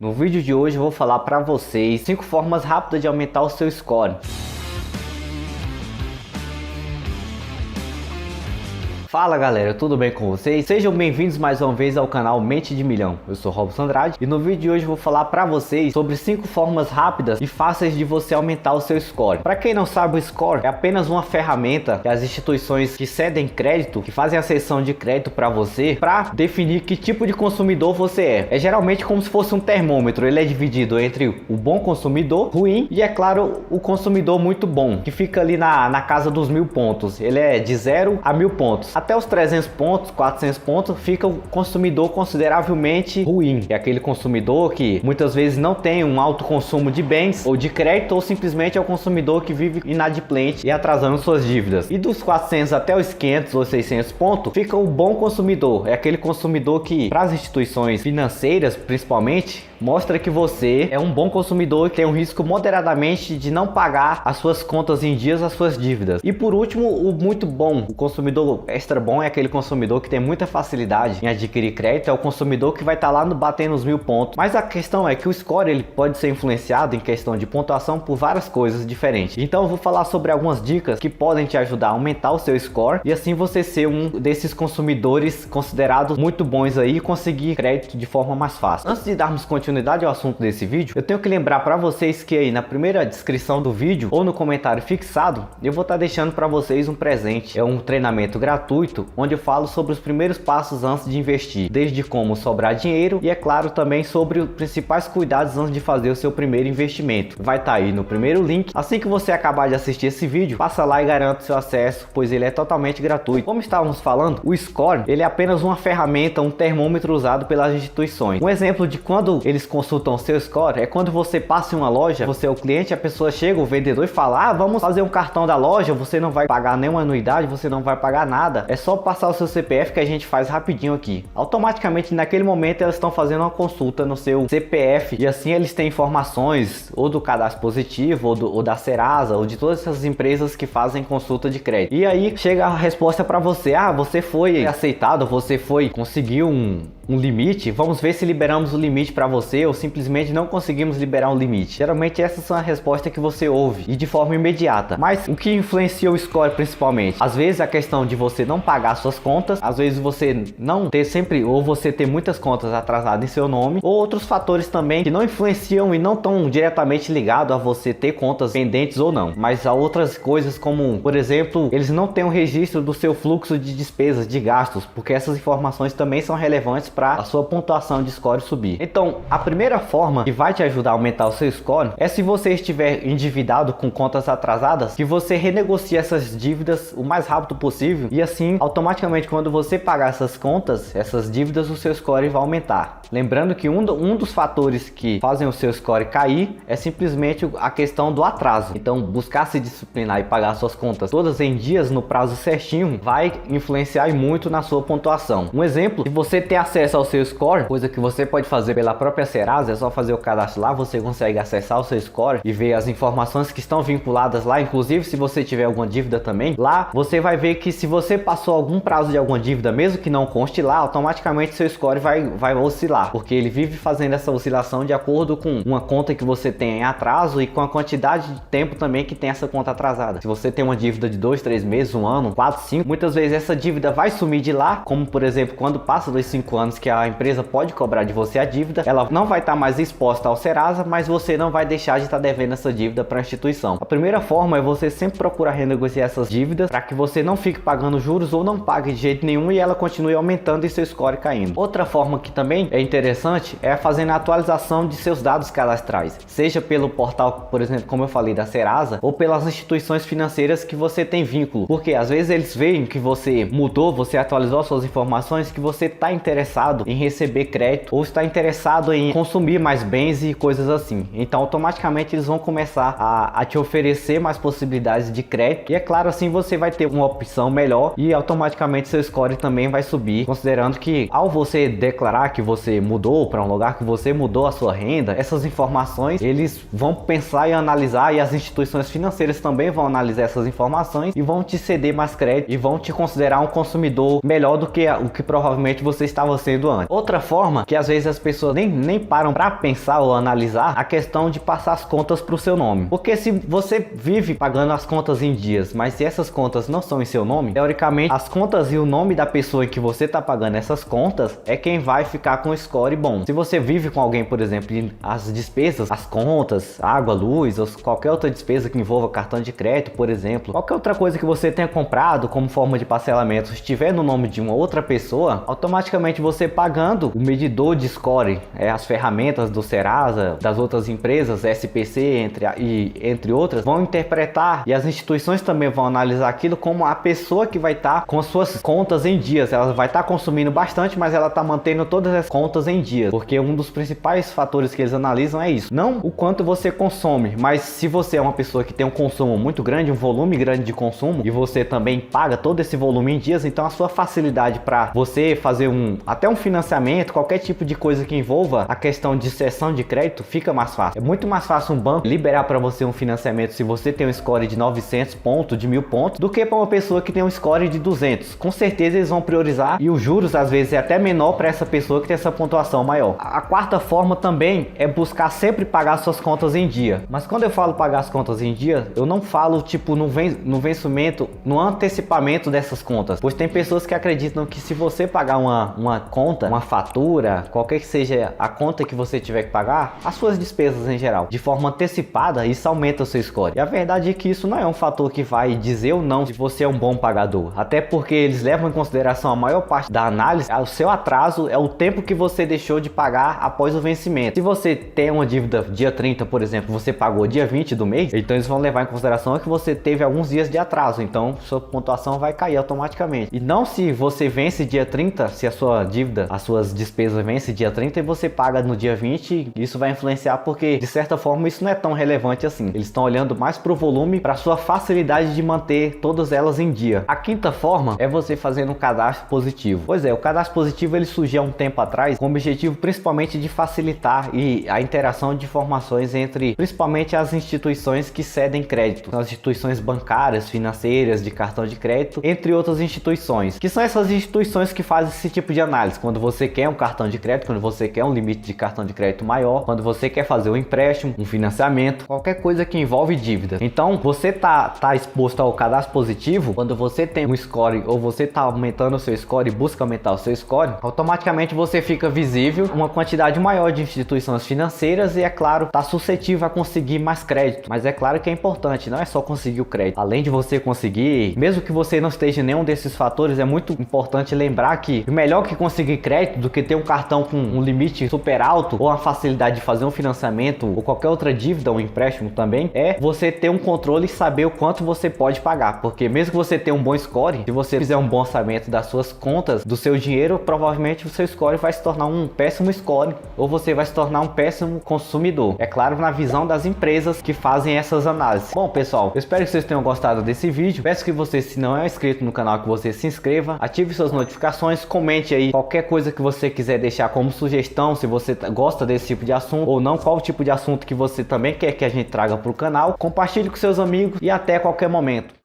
No vídeo de hoje eu vou falar para vocês 5 formas rápidas de aumentar o seu score. Fala galera, tudo bem com vocês? Sejam bem-vindos mais uma vez ao canal Mente de Milhão. Eu sou Robson Andrade e no vídeo de hoje eu vou falar para vocês sobre 5 formas rápidas e fáceis de você aumentar o seu score. Para quem não sabe, o score é apenas uma ferramenta que as instituições que cedem crédito, que fazem a cessão de crédito para você, para definir que tipo de consumidor você é. É geralmente como se fosse um termômetro. Ele é dividido entre o bom consumidor, ruim, e é claro, o consumidor muito bom, que fica ali na casa dos 1000 pontos. Ele é de 0 a 1000 pontos. Até os 300 pontos, 400 pontos, fica o consumidor consideravelmente ruim. É aquele consumidor que muitas vezes não tem um alto consumo de bens ou de crédito, ou simplesmente é o consumidor que vive inadimplente e atrasando suas dívidas. E dos 400 até os 500 ou 600 pontos, fica o bom consumidor. É aquele consumidor que, para as instituições financeiras principalmente, mostra que você é um bom consumidor que tem um risco moderadamente de não pagar as suas contas em dias, as suas dívidas. E por último, o muito bom, o consumidor extra bom é aquele consumidor que tem muita facilidade em adquirir crédito, é o consumidor que vai estar lá batendo os 1000 pontos. Mas a questão é que o score ele pode ser influenciado em questão de pontuação por várias coisas diferentes. Então eu vou falar sobre algumas dicas que podem te ajudar a aumentar o seu score e assim você ser um desses consumidores considerados muito bons aí e conseguir crédito de forma mais fácil. Antes de darmos continuidade ao assunto desse vídeo, eu tenho que lembrar para vocês que aí na primeira descrição do vídeo ou no comentário fixado, eu vou estar deixando para vocês um presente. É um treinamento gratuito onde eu falo sobre os primeiros passos antes de investir, desde como sobrar dinheiro e é claro também sobre os principais cuidados antes de fazer o seu primeiro investimento. Vai estar aí no primeiro link. Assim que você acabar de assistir esse vídeo, passa lá e garanta seu acesso, pois ele é totalmente gratuito. Como estávamos falando, o score ele é apenas uma ferramenta, um termômetro usado pelas instituições. Um exemplo de quando eles consultam o seu score é quando você passa em uma loja, você é o cliente, a pessoa chega, o vendedor, e fala: ah, vamos fazer um cartão da loja, você não vai pagar nenhuma anuidade, você não vai pagar nada, é só passar o seu CPF que a gente faz rapidinho aqui. Automaticamente naquele momento elas estão fazendo uma consulta no seu CPF e assim eles têm informações ou do cadastro positivo ou da Serasa ou de todas essas empresas que fazem consulta de crédito. E aí chega a resposta para você: ah, você foi aceitado, você conseguiu um limite, vamos ver se liberamos o limite para você ou simplesmente não conseguimos liberar um limite. Geralmente essas são as respostas que você ouve e de forma imediata. Mas o que influencia o score principalmente? Às vezes a questão de você não pagar suas contas, às vezes você não ter sempre, ou você ter muitas contas atrasadas em seu nome, ou outros fatores também que não influenciam e não estão diretamente ligados a você ter contas pendentes ou não, mas há outras coisas como, por exemplo, eles não têm um registro do seu fluxo de despesas, de gastos, porque essas informações também são relevantes para a sua pontuação de score subir. Então, a primeira forma que vai te ajudar a aumentar o seu score é se você estiver endividado com contas atrasadas, que você renegocie essas dívidas o mais rápido possível e assim, automaticamente, quando você pagar essas contas, essas dívidas, o seu score vai aumentar. Lembrando que um dos fatores que fazem o seu score cair é simplesmente a questão do atraso. Então, buscar se disciplinar e pagar suas contas todas em dias no prazo certinho vai influenciar muito na sua pontuação. Um exemplo, se você tem acesso ao seu score, coisa que você pode fazer pela própria Serasa, é só fazer o cadastro lá, você consegue acessar o seu score e ver as informações que estão vinculadas lá. Inclusive, se você tiver alguma dívida também, lá você vai ver que se você passou algum prazo de alguma dívida, mesmo que não conste lá, automaticamente seu score vai oscilar, porque ele vive fazendo essa oscilação de acordo com uma conta que você tem em atraso e com a quantidade de tempo também que tem essa conta atrasada. Se você tem uma dívida de 2, 3 meses, 1 ano, 4, 5, muitas vezes essa dívida vai sumir de lá, como por exemplo, quando passa dos 5 anos que a empresa pode cobrar de você a dívida, ela não vai estar mais exposta ao Serasa, mas você não vai deixar de estar devendo essa dívida para a instituição. A primeira forma é você sempre procurar renegociar essas dívidas para que você não fique pagando juros ou não pague de jeito nenhum e ela continue aumentando e seu score caindo. Outra forma que também é interessante é fazendo a atualização de seus dados cadastrais, seja pelo portal, por exemplo, como eu falei, da Serasa, ou pelas instituições financeiras que você tem vínculo, porque às vezes eles veem que você mudou, você atualizou suas informações, que você está interessado em receber crédito ou está interessado em consumir mais bens e coisas assim. Então automaticamente eles vão começar a te oferecer mais possibilidades de crédito e é claro, assim você vai ter uma opção melhor e automaticamente seu score também vai subir, considerando que ao você declarar que você mudou para um lugar, que você mudou a sua renda, essas informações eles vão pensar e analisar, e as instituições financeiras também vão analisar essas informações e vão te ceder mais crédito e vão te considerar um consumidor melhor do que o que provavelmente você estava sendo antes. Outra forma que às vezes as pessoas nem param para pensar ou analisar, a questão de passar as contas para o seu nome. Porque se você vive pagando as contas em dias, mas se essas contas não são em seu nome, teoricamente as contas e o nome da pessoa em que você está pagando essas contas é quem vai ficar com o score bom. Se você vive com alguém, por exemplo, e as despesas, as contas, água, luz, ou qualquer outra despesa que envolva cartão de crédito, por exemplo, qualquer outra coisa que você tenha comprado como forma de parcelamento estiver no nome de uma outra pessoa, automaticamente você pagando, o medidor de score, as ferramentas do Serasa, das outras empresas, SPC, entre outras, vão interpretar, e as instituições também vão analisar aquilo como a pessoa que vai estar com suas contas em dias. Ela vai estar consumindo bastante, mas ela está mantendo todas as contas em dias, porque um dos principais fatores que eles analisam é isso, não o quanto você consome, mas se você é uma pessoa que tem um consumo muito grande, um volume grande de consumo, e você também paga todo esse volume em dias, então a sua facilidade para você fazer até um financiamento, qualquer tipo de coisa que envolva a questão de cessão de crédito, fica mais fácil. É muito mais fácil um banco liberar para você um financiamento se você tem um score de 900 pontos, de 1000 pontos, do que para uma pessoa que tem um score de 200. Com certeza eles vão priorizar, e os juros às vezes é até menor para essa pessoa que tem essa pontuação maior. A quarta forma também é buscar sempre pagar suas contas em dia. Mas quando eu falo pagar as contas em dia, eu não falo tipo no vencimento, no antecipamento dessas contas, pois tem pessoas que acreditam que se você pagar uma conta, uma fatura, qualquer que seja a conta que você tiver que pagar, as suas despesas em geral, de forma antecipada, isso aumenta o seu score. E a verdade é que isso não é um fator que vai dizer ou não se você é um bom pagador, até porque eles levam em consideração a maior parte da análise, o seu atraso é o tempo que você deixou de pagar após o vencimento. Se você tem uma dívida dia 30, por exemplo, você pagou dia 20 do mês, então eles vão levar em consideração que você teve alguns dias de atraso, então sua pontuação vai cair automaticamente. E não se você vence dia 30, se a sua dívida, as suas despesas vence dia 30 e você paga no dia 20, isso vai influenciar, porque de certa forma isso não é tão relevante assim. Eles estão olhando mais para o volume, para sua facilidade de manter todas elas em dia. A quinta forma é você fazendo um cadastro positivo. Pois é, o cadastro positivo ele surgiu há um tempo atrás com o objetivo principalmente de facilitar a interação de informações entre principalmente as instituições que cedem crédito, as instituições bancárias, financeiras, de cartão de crédito, entre outras instituições, que são essas instituições que fazem esse tipo de análise. Quando você quer um cartão de crédito, quando você quer um limite de cartão de crédito maior, quando você quer fazer um empréstimo, um financiamento, qualquer coisa que envolve dívida. Então você tá exposto ao cadastro positivo. Quando você tem um score ou você tá aumentando o seu score e busca aumentar o seu score, automaticamente você fica visível uma quantidade maior de instituições financeiras e, é claro, tá suscetível a conseguir mais crédito. Mas é claro que é importante, não é só conseguir o crédito. Além de você conseguir, mesmo que você não esteja em nenhum desses fatores, é muito importante lembrar que o melhor que conseguir crédito do que ter um cartão com um limite super alto ou a facilidade de fazer um financiamento ou qualquer outra dívida ou empréstimo também, é você ter um controle e saber o quanto você pode pagar. Porque mesmo que você tenha um bom score, se você fizer um bom orçamento das suas contas, do seu dinheiro, provavelmente o seu score vai se tornar um péssimo score ou você vai se tornar um péssimo consumidor. É claro, na visão das empresas que fazem essas análises. Bom, pessoal, eu espero que vocês tenham gostado desse vídeo. Peço que você, se não é inscrito no canal, que você se inscreva, ative suas notificações, comente aí qualquer coisa que você quiser deixar como sugestão, se você gosta desse tipo de assunto ou não, qual tipo de assunto que você também quer que a gente traga para o canal. Compartilhe com seus amigos e até qualquer momento.